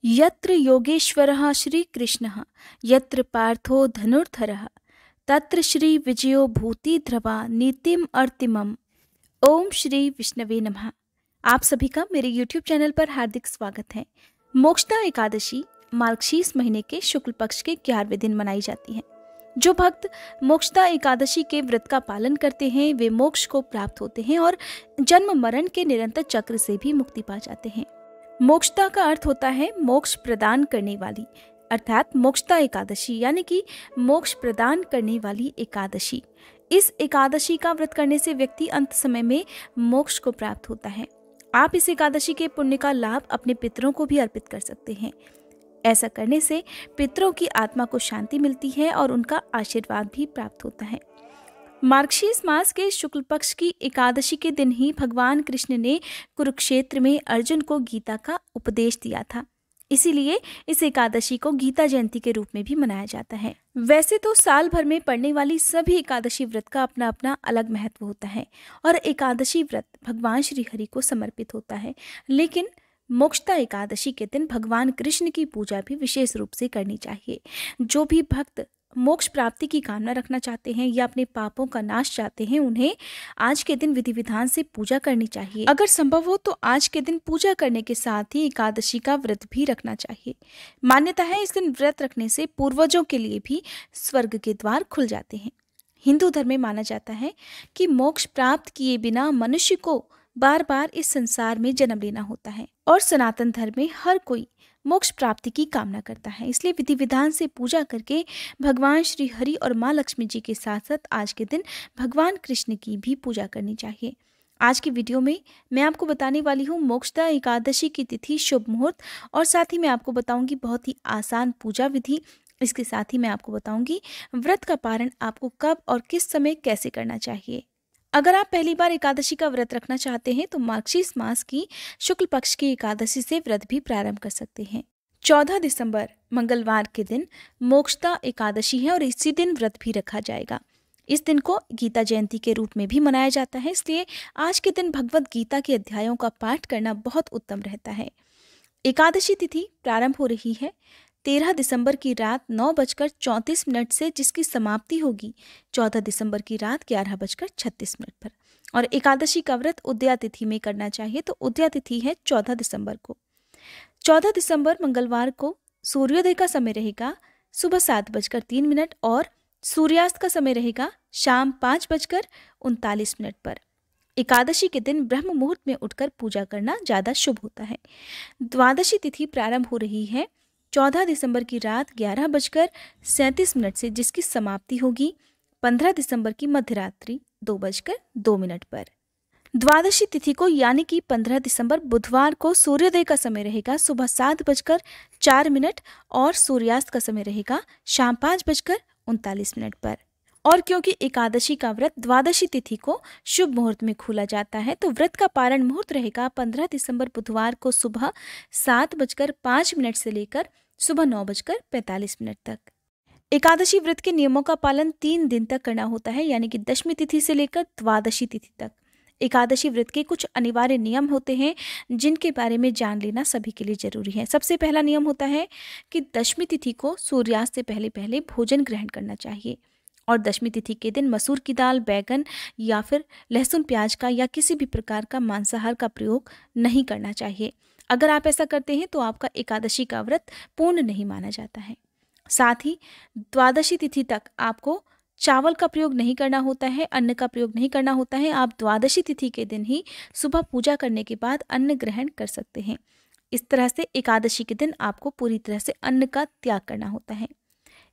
यत्र योगेश्वरः श्रीकृष्णः यत्र पार्थो धनुर्धरः तत्र श्री विजयो भूति ध्रुवा नीतिम अर्तिमम। ओम श्री विष्णवे नमः। आप सभी का मेरे YouTube चैनल पर हार्दिक स्वागत है। मोक्षदा एकादशी मार्गशीर्ष महीने के शुक्ल पक्ष के 11वें दिन मनाई जाती है। जो भक्त मोक्षदा एकादशी के व्रत का पालन करते हैं वे मोक्ष को प्राप्त होते हैं और जन्म मरण के निरंतर चक्र से भी मुक्ति पा जाते हैं। मोक्षदा का अर्थ होता है मोक्ष प्रदान करने वाली, अर्थात मोक्षदा एकादशी यानी कि मोक्ष प्रदान करने वाली एकादशी। इस एकादशी का व्रत करने से व्यक्ति अंत समय में मोक्ष को प्राप्त होता है। आप इस एकादशी के पुण्य का लाभ अपने पितरों को भी अर्पित कर सकते हैं। ऐसा करने से पितरों की आत्मा को शांति मिलती है और उनका आशीर्वाद भी प्राप्त होता है। मार्गशीर्ष मास के शुक्ल पक्ष की एकादशी के दिन ही भगवान कृष्ण ने कुरुक्षेत्र में अर्जुन को गीता का उपदेश दिया था। इसीलिए इस एकादशी को गीता जयंती के रूप में भी मनाया जाता है। वैसे तो साल भर में पड़ने वाली सभी एकादशी व्रत का अपना अपना अलग महत्व होता है और एकादशी व्रत भगवान श्री हरि को समर्पित होता है, लेकिन मोक्षदा एकादशी के दिन भगवान कृष्ण की पूजा भी विशेष रूप से करनी चाहिए। जो भी भक्त मोक्ष प्राप्ति की कामना रखना चाहते हैं या अपने पापों का नाश चाहते हैं, उन्हें आज के दिन विधि विधान से पूजा करनी चाहिए। अगर संभव हो तो आज के दिन पूजा करने के साथ ही एकादशी का व्रत भी रखना चाहिए। मान्यता है इस दिन व्रत रखने से पूर्वजों के लिए भी स्वर्ग के द्वार खुल जाते हैं। हिंदू धर्म में माना जाता है कि मोक्ष प्राप्त किए बिना मनुष्य को बार बार इस संसार में जन्म लेना होता है और सनातन धर्म में हर कोई मोक्ष प्राप्ति की कामना करता है। इसलिए विधि विधान से पूजा करके भगवान श्री हरि और माँ लक्ष्मी जी के साथ साथ आज के दिन भगवान कृष्ण की भी पूजा करनी चाहिए। आज की वीडियो में मैं आपको बताने वाली हूँ मोक्षदा एकादशी की तिथि, शुभ मुहूर्त और साथ ही मैं आपको बताऊंगी बहुत ही आसान पूजा विधि। इसके साथ ही मैं आपको बताऊंगी व्रत का पारण आपको कब और किस समय कैसे करना चाहिए। अगर आप पहली बार एकादशी का व्रत रखना चाहते हैं तो मार्गशीर्ष मास की शुक्ल पक्ष की एकादशी से व्रत भी प्रारंभ कर सकते हैं। 14 दिसंबर मंगलवार के दिन मोक्षदा एकादशी है और इसी दिन व्रत भी रखा जाएगा। इस दिन को गीता जयंती के रूप में भी मनाया जाता है, इसलिए आज के दिन भगवत गीता के अध्यायों का पाठ करना बहुत उत्तम रहता है। एकादशी तिथि प्रारंभ हो रही है 13 दिसंबर की रात 9:34 से, जिसकी समाप्ति होगी 14 दिसंबर की रात 11:36 पर। और एकादशी का व्रत उदया तिथि में करना चाहिए, तो उदया तिथि है 14 दिसंबर को। 14 दिसंबर मंगलवार को सूर्योदय का समय रहेगा सुबह 7:03 और सूर्यास्त का समय रहेगा शाम 5:39 पर। एकादशी के दिन ब्रह्म मुहूर्त में उठकर पूजा करना ज्यादा शुभ होता है। द्वादशी तिथि प्रारंभ हो रही है 14 दिसंबर की रात 11:37 से, जिसकी समाप्ति होगी 15 दिसंबर की मध्यरात्रि 2:02 पर। द्वादशी तिथि को यानी कि 15 दिसंबर बुधवार को सूर्योदय का समय रहेगा सुबह 7:04 और सूर्यास्त का समय रहेगा शाम 5:39 पर। और क्योंकि एकादशी का व्रत द्वादशी तिथि को शुभ मुहूर्त में खोला जाता है, तो व्रत का पारण मुहूर्त रहेगा 15 दिसंबर बुधवार को सुबह 7:05 से लेकर सुबह 9:45 तक। एकादशी व्रत के नियमों का पालन 3 दिन तक करना होता है, यानी कि दशमी तिथि से लेकर द्वादशी तिथि तक। एकादशी व्रत के कुछ अनिवार्य नियम होते हैं जिनके बारे में जान लेना सभी के लिए जरूरी है। सबसे पहला नियम होता है कि दशमी तिथि को सूर्यास्त से पहले पहले भोजन ग्रहण करना चाहिए और दशमी तिथि के दिन मसूर की दाल, बैगन या फिर लहसुन प्याज का या किसी भी प्रकार का मांसाहार का प्रयोग नहीं करना चाहिए। अगर आप ऐसा करते हैं तो आपका एकादशी का व्रत पूर्ण नहीं माना जाता है। साथ ही द्वादशी तिथि तक आपको चावल का प्रयोग नहीं करना होता है, अन्न का प्रयोग नहीं करना होता है। आप द्वादशी तिथि के दिन ही सुबह पूजा करने के बाद अन्न ग्रहण कर सकते हैं। इस तरह से एकादशी के दिन आपको पूरी तरह से अन्न का त्याग करना होता है।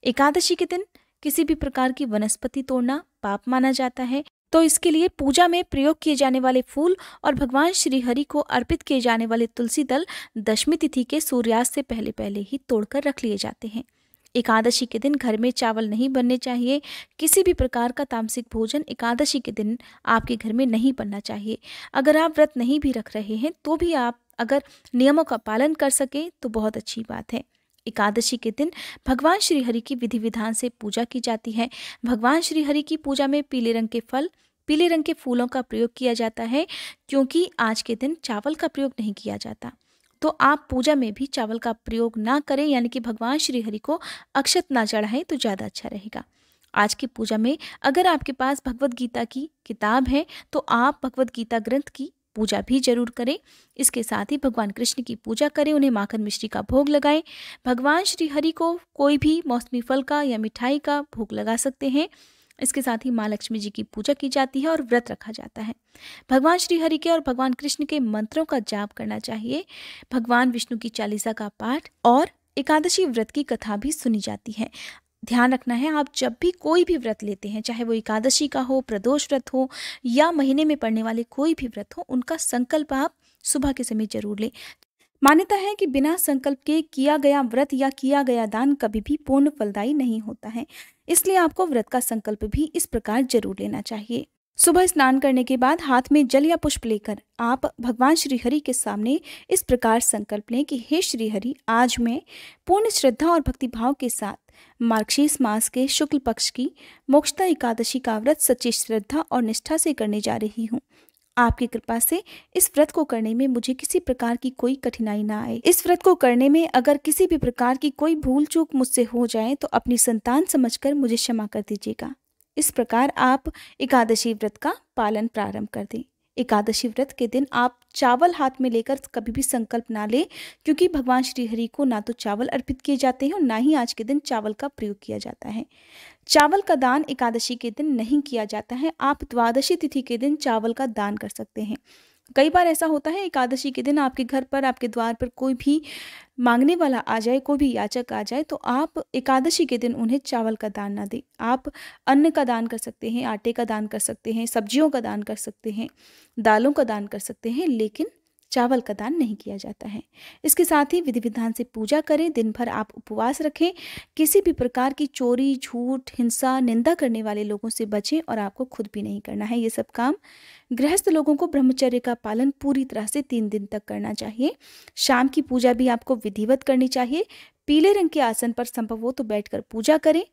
एकादशी के दिन किसी भी प्रकार की वनस्पति तोड़ना पाप माना जाता है, तो इसके लिए पूजा में प्रयोग किए जाने वाले फूल और भगवान श्री हरि को अर्पित किए जाने वाले तुलसी दल दशमी तिथि के सूर्यास्त से पहले पहले ही तोड़कर रख लिए जाते हैं। एकादशी के दिन घर में चावल नहीं बनने चाहिए। किसी भी प्रकार का तामसिक भोजन एकादशी के दिन आपके घर में नहीं बनना चाहिए। अगर आप व्रत नहीं भी रख रहे हैं तो भी आप अगर नियमों का पालन कर सके तो बहुत अच्छी बात है। एकादशी के दिन भगवान श्री हरि की विधि विधान से पूजा की जाती है। भगवान श्री हरि की पूजा में पीले रंग के फल, पीले रंग के फूलों का प्रयोग किया जाता है, क्योंकि आज के दिन चावल का प्रयोग नहीं किया जाता। तो आप पूजा में भी चावल का प्रयोग ना करें, यानी कि भगवान श्री हरि को अक्षत ना चढ़ाएं तो ज़्यादा अच्छा रहेगा। आज की पूजा में अगर आपके पास भगवत गीता की किताब है तो आप भगवत गीता ग्रंथ की पूजा भी जरूर करें। इसके साथ ही भगवान कृष्ण की पूजा करें, उन्हें माखन मिश्री का भोग लगाएं। भगवान श्री हरि को कोई भी मौसमी फल का या मिठाई का भोग लगा सकते हैं। इसके साथ ही माँ लक्ष्मी जी की पूजा की जाती है और व्रत रखा जाता है। भगवान श्री हरि के और भगवान कृष्ण के मंत्रों का जाप करना चाहिए। भगवान विष्णु की चालीसा का पाठ और एकादशी व्रत की कथा भी सुनी जाती है। ध्यान रखना है, आप जब भी कोई भी व्रत लेते हैं, चाहे वो एकादशी का हो, प्रदोष व्रत हो या महीने में पड़ने वाले कोई भी व्रत हो, उनका संकल्प आप सुबह के समय जरूर लें। मान्यता है कि बिना संकल्प के किया गया व्रत या किया गया दान कभी भी पूर्ण फलदायी नहीं होता है। इसलिए आपको व्रत का संकल्प भी इस प्रकार जरूर लेना चाहिए। सुबह स्नान करने के बाद हाथ में जल या पुष्प लेकर आप भगवान श्री हरि के सामने इस प्रकार संकल्प लें कि हे श्री हरि, आज मैं पूर्ण श्रद्धा और भक्तिभाव के साथ मार्गशीर्ष मास के शुक्ल पक्ष की मोक्षदा एकादशी का व्रत सच्ची श्रद्धा और निष्ठा से करने जा रही हूँ। आपकी कृपा से इस व्रत को करने में मुझे किसी प्रकार की कोई कठिनाई ना आए। इस व्रत को करने में अगर किसी भी प्रकार की कोई भूल चूक मुझसे हो जाए तो अपनी संतान समझकर मुझे क्षमा कर दीजिएगा। इस प्रकार आप एकादशी व्रत का पालन प्रारंभ कर दें। एकादशी व्रत के दिन आप चावल हाथ में लेकर कभी भी संकल्प ना लें, क्योंकि भगवान श्री हरि को ना तो चावल अर्पित किए जाते हैं और ना ही आज के दिन चावल का प्रयोग किया जाता है। चावल का दान एकादशी के दिन नहीं किया जाता है। आप द्वादशी तिथि के दिन चावल का दान कर सकते हैं। कई बार ऐसा होता है एकादशी के दिन आपके घर पर, आपके द्वार पर कोई भी मांगने वाला आ जाए, कोई भी याचक आ जाए, तो आप एकादशी के दिन उन्हें चावल का दान ना दें। आप अन्न का दान कर सकते हैं, आटे का दान कर सकते हैं, सब्जियों का दान कर सकते हैं, दालों का दान कर सकते हैं, लेकिन चावल का दान नहीं किया जाता है। इसके साथ ही विधि विधान से पूजा करें। दिन भर आप उपवास रखें। किसी भी प्रकार की चोरी, झूठ, हिंसा, निंदा करने वाले लोगों से बचें और आपको खुद भी नहीं करना है ये सब काम। गृहस्थ लोगों को ब्रह्मचर्य का पालन पूरी तरह से 3 दिन तक करना चाहिए। शाम की पूजा भी आपको विधिवत करनी चाहिए। पीले रंग के आसन पर संभव हो तो बैठकर पूजा करें।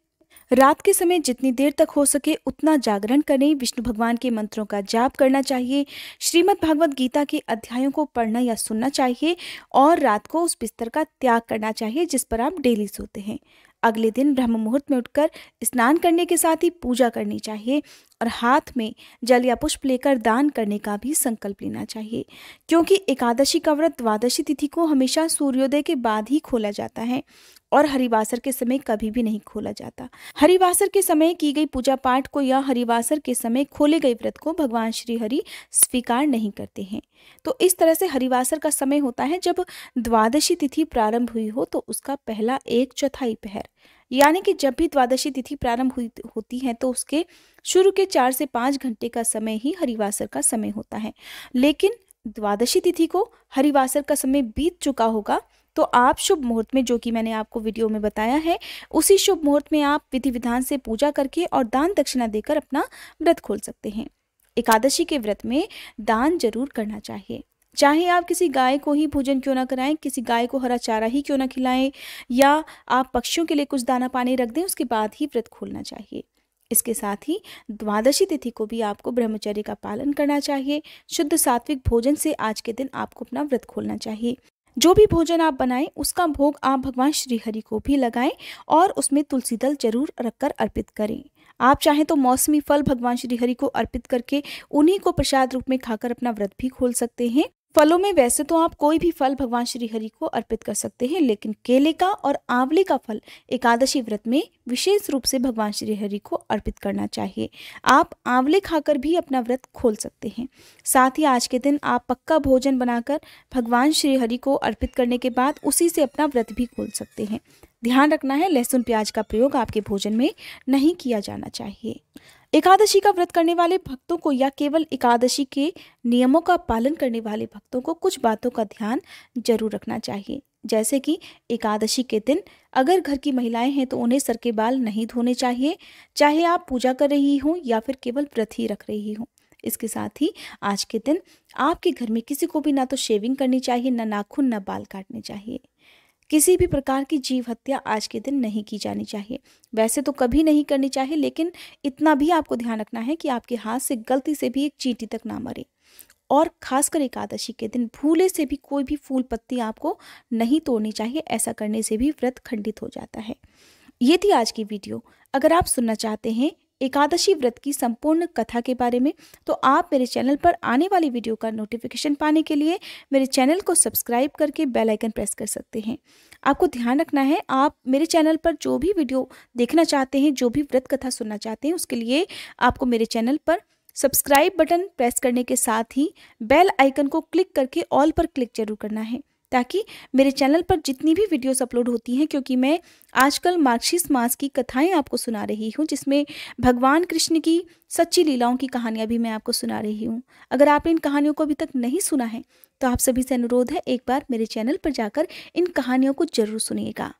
रात के समय जितनी देर तक हो सके उतना जागरण करें। विष्णु भगवान के मंत्रों का जाप करना चाहिए। श्रीमद् भागवत गीता के अध्यायों को पढ़ना या सुनना चाहिए और रात को उस बिस्तर का त्याग करना चाहिए जिस पर आप डेली सोते हैं। अगले दिन ब्रह्म मुहूर्त में उठकर स्नान करने के साथ ही पूजा करनी चाहिए और हाथ में जल या पुष्प लेकर दान करने का भी संकल्प लेना चाहिए, क्योंकि एकादशी का व्रत द्वादशी तिथि को हमेशा सूर्योदय के बाद ही खोला जाता है और हरिवासर के समय कभी भी नहीं खोला जाता। हरिवासर के समय की गई पूजा पाठ को या हरिवासर के समय खोले गए व्रत को भगवान श्री हरि स्वीकार नहीं करते हैं। तो इस तरह से हरिवासर का समय होता है जब द्वादशी तिथि प्रारंभ हुई हो तो उसका पहला 1/4 पहर, यानी कि जब भी द्वादशी तिथि प्रारंभ होती है तो उसके शुरू के 4 से 5 घंटे का समय ही हरिवासर का समय होता है। लेकिन द्वादशी तिथि को हरिवासर का समय बीत चुका होगा तो आप शुभ मुहूर्त में, जो कि मैंने आपको वीडियो में बताया है, उसी शुभ मुहूर्त में आप विधि विधान से पूजा करके और दान दक्षिणा देकर अपना व्रत खोल सकते हैं। एकादशी के व्रत में दान जरूर करना चाहिए। चाहे आप किसी गाय को ही भोजन क्यों ना कराएं, किसी गाय को हरा चारा ही क्यों ना खिलाएं, या आप पक्षियों के लिए कुछ दाना पानी रख दें, उसके बाद ही व्रत खोलना चाहिए। इसके साथ ही द्वादशी तिथि को भी आपको ब्रह्मचर्य का पालन करना चाहिए। शुद्ध सात्विक भोजन से आज के दिन आपको अपना व्रत खोलना चाहिए। जो भी भोजन आप बनाएं उसका भोग आप भगवान श्री हरि को भी लगाएं और उसमें तुलसी दल जरूर रखकर अर्पित करें। आप चाहें तो मौसमी फल भगवान श्री हरि को अर्पित करके उन्हीं को प्रसाद रूप में खाकर अपना व्रत भी खोल सकते हैं। फलों में वैसे तो आप कोई भी फल भगवान श्री हरि को अर्पित कर सकते हैं, लेकिन केले का और आंवले का फल एकादशी व्रत में विशेष रूप से भगवान श्री हरि को अर्पित करना चाहिए। आप आंवले खाकर भी अपना व्रत खोल सकते हैं। साथ ही आज के दिन आप पक्का भोजन बनाकर भगवान श्री हरि को अर्पित करने के बाद उसी से अपना व्रत भी खोल सकते हैं। ध्यान रखना है, लहसुन प्याज का प्रयोग आपके भोजन में नहीं किया जाना चाहिए। एकादशी का व्रत करने वाले भक्तों को या केवल एकादशी के नियमों का पालन करने वाले भक्तों को कुछ बातों का ध्यान जरूर रखना चाहिए। जैसे कि एकादशी के दिन अगर घर की महिलाएं हैं तो उन्हें सर के बाल नहीं धोने चाहिए, चाहे आप पूजा कर रही हों या फिर केवल व्रत ही रख रही हों। इसके साथ ही आज के दिन आपके घर में किसी को भी ना तो शेविंग करनी चाहिए, ना नाखून, ना बाल काटने चाहिए। किसी भी प्रकार की जीव हत्या आज के दिन नहीं की जानी चाहिए। वैसे तो कभी नहीं करनी चाहिए, लेकिन इतना भी आपको ध्यान रखना है कि आपके हाथ से गलती से भी एक चींटी तक ना मरे। और खासकर एकादशी के दिन भूले से भी कोई भी फूल पत्ती आपको नहीं तोड़नी चाहिए। ऐसा करने से भी व्रत खंडित हो जाता है। ये थी आज की वीडियो। अगर आप सुनना चाहते हैं एकादशी व्रत की संपूर्ण कथा के बारे में, तो आप मेरे चैनल पर आने वाली वीडियो का नोटिफिकेशन पाने के लिए मेरे चैनल को सब्सक्राइब करके बेल आइकन प्रेस कर सकते हैं। आपको ध्यान रखना है, आप मेरे चैनल पर जो भी वीडियो देखना चाहते हैं, जो भी व्रत कथा सुनना चाहते हैं, उसके लिए आपको मेरे चैनल पर सब्सक्राइब बटन प्रेस करने के साथ ही बेल आइकन को क्लिक करके ऑल पर क्लिक जरूर करना है, ताकि मेरे चैनल पर जितनी भी वीडियोस अपलोड होती हैं, क्योंकि मैं आजकल मार्गशीर्ष मास की कथाएं आपको सुना रही हूं, जिसमें भगवान कृष्ण की सच्ची लीलाओं की कहानियां भी मैं आपको सुना रही हूं। अगर आपने इन कहानियों को अभी तक नहीं सुना है, तो आप सभी से अनुरोध है, एक बार मेरे चैनल पर जाकर इन कहानियों को जरूर सुनिएगा।